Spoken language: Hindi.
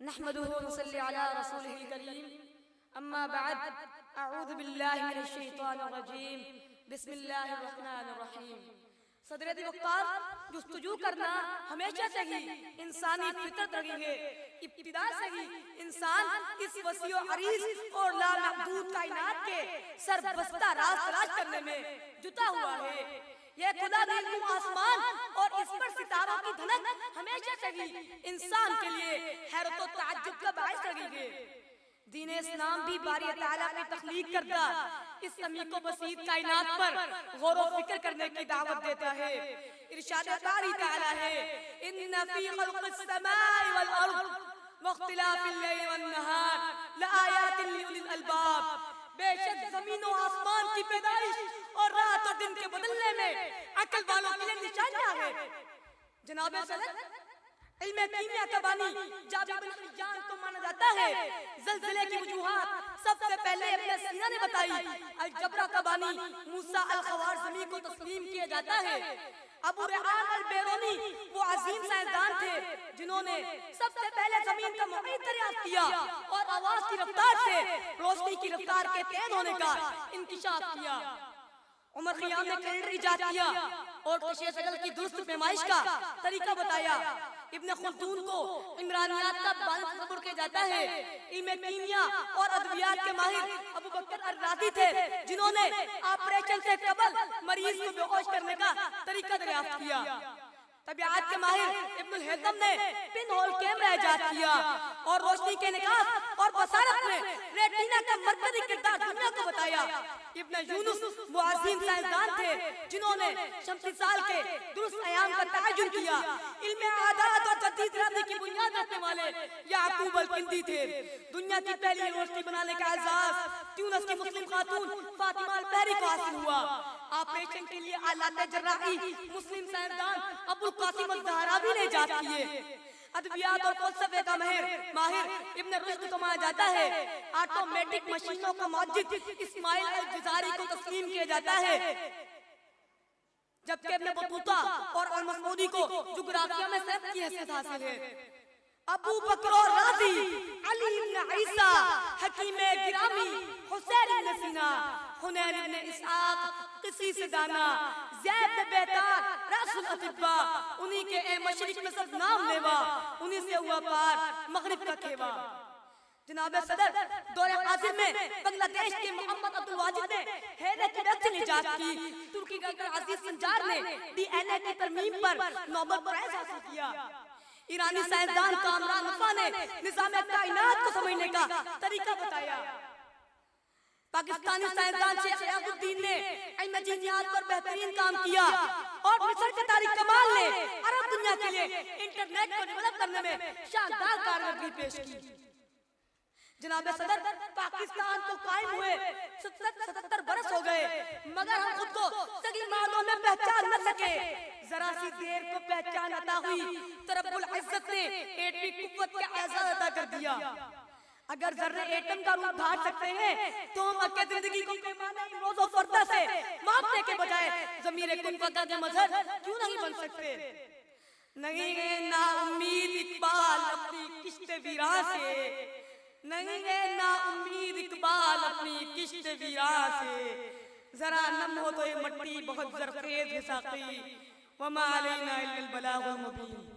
नहमदुहु व नसल्ली अला रसूलिहिल करीम अम्मा बाद अऊज़ु बिल्लाहि मिनश शैतानिर रजीम बिस्मिल्लाहिर रहमानिर रहीम। सदर दिल वक़ार जुस्तजू करना हमेशा से ही इंसानी फितरत रही है। इब्तिदा से ही इंसान इस वसीअ अरीज़ और लामहदूद कायनात के सरबस्ता राज तलाश करने में जुटा हुआ है। ये खुदा नीलू आसमान और इस पर सितारों की धनक हमेशा से ही इंसान के लिए हैरत और ताज्जुब का बाइस रही है। दीन इस्लाम भी बारी ताला ने तख्लीक करदा इस अमीको बसीत कायनात पर गौर व फिक्र करने की दावत देता है। इरशाद बारी ताला है, इन्ना फी खल्क़िस समाई वल अर्द व इख्तिलाफिल लैल वन नहार लआयातिन लिउलिल अलबाब। बेशक ज़मीन और आसमान की पैदाइश और रात और दिन के बदलने में अक्ल वालों के लिए निशानियां है। जनाब सदर इल्म कीमिया का बानी जाबिर बिन हय्यान को माना जाता है। ज़लज़ले की वजूहात सबसे पहले अपने सीना ने बताई। अलजबरा का बानी मूसा अल-ख़वारिज़मी को तस्लीम किया जाता है। अबू रेहान अल-बैरूनी वो अजीम साइंसदान थे जिन्होंने सबसे पहले जमीन का मुहीत दरियाफ्त किया और आवाज की रफ्तार से रोशनी की रफ्तार के तेज होने का इंकिशाफ किया। उमर खियाम ने कैलेंडर इजाद किया और कशिश शगल की दुरुस्त पैमाइश का तरीका बताया। इब्न खुल्दून को इमरानियात का बानी तस्वुर किया जाता है। इल्म कीमिया और अद्वियात के माहिर अबू बकर अर-राज़ी थे जिन्होंने ऑपरेशन से कबल मरीज को बेहोश करने का तरीका दरियाफ्त किया। तबियात के माहिर इब्नुल हैतम ने पिन होल कैमरा इजाद किया और रोशनी के निकास और बसारत में रेटिना का मरकजी किरदार दुनिया को बताया। इब्न यूनुस वो अजीम साइंसदान थे जिन्होंने शम्सी साल के दुरुस्त अयाम का तयज्जुन किया। इल्म आदात और जदीद रबी की बुनियाद रखने वाले याकूब अल-किंदी थे। दुनिया की पहली यूनिवर्सिटी बनाने का एजाज ट्यूनिस की मुस्लिम खातून फातिमा अल-बहरी को हासिल हुआ। ऑपरेशन के लिए आलात जर्राही मुस्लिम साइंसदान अबुल कासिम अज़हरावी ने इजाद किए। अद्वियात और फलसफे का माहिर इब्न रुश्द को माना जाता है। ऑटोमेटिक मशीनों का मौजिद इस्माइल अल-जज़ारी को तस्लीम किया जाता है। जबकि इब्न बतूता और अल-मसऊदी को जुग्राफिया में सैफ की हैसियत हासिल है। अबू बकर राज़ी, अली इब्न ईसा, हकीम गिरामी, हुसैन इब्न सीना, हुनैन इब्न इसहाक, किसी से दाना, ज़ैद बिन बेतार, रसूल अतिब्बा, उन्हीं के ए मशरिक में सब नाम लेवा, उन्हीं से हुआ पार मगरिब का खेवा। जनाब सदर दौरे आखिर में बांग्लादेश के मोहम्मद अब्दुल वाजिद ने हैरत की वैक्सीन इजाद की। तुर्की का अजीज संजार ने डीएनए की तरमीम पर नोबेल प्राइज हासिल किया। ईरानी साइंसदान कामरान वफा ने निज़ाम कायनात को समझने का तरीका बताया। पाकिस्तानी साइंसदान शेख शहाबुद्दीन ने इल्म जीनियात पर बेहतरीन काम किया और मिस्र के तारिक कमाल ने अरब दुनिया के लिए इंटरनेट को डेवलप करने में शानदार कारकर्दगी पेश की। जनाब सदर पाकिस्तान को कायम हुए 77 बरस हो गए मगर हम खुद को सही मानों में पहचान न सके। जरा सी देर को पहचान अता हुई तो रब्बुल इज्जत ने एटमी कुव्वत का एजाज अता कर दिया। अगर जर्रे एटम का रूप धार सकते हैं तो हम अपनी जिंदगी को पैमाने रोज़ो फर्दा से मापने के बजाय ज़मीरे कुन फका के मजहर क्यों नहीं बन सकते। नहीं है ना उम्मीद इकबाल अपनी किश्त वीरा से, नहीं है ना उम्मीद इकबाल अपनी किश्त वीरा से। जरा नम हो तो ये मट्टी बहुत ज़रख़ेज़ है साक़ी, वमा अलैना इल्लल बलागुल मुबीन।